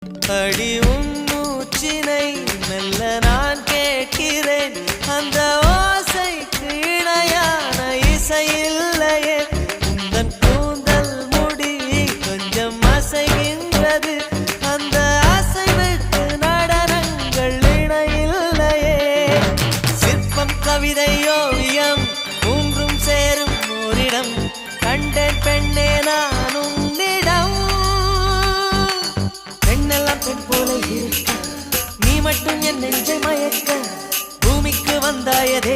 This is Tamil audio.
அடி உன் மூச்சினை மெல்ல நான் கேட்கிறேன், அந்த ஓசைக்கு இணையான இசை இல்லையே. உந்தன் கூந்தல் முடி கொஞ்சம் அசைகின்றது, அந்த அசைவுக்கு நடனங்கள் இணையில்லையே. சிற்பம் கவிதை ஓவியம் மூன்றும் சேரும் ஓரிடம் கண்டேன் பெண்ணே நான் உன்னிடம். பெண்ணெல்லாம் பெண் போல இருக்க, நீ மட்டும் என் நெஞ்சை மயக்க, பூமிக்கு வந்தாயதே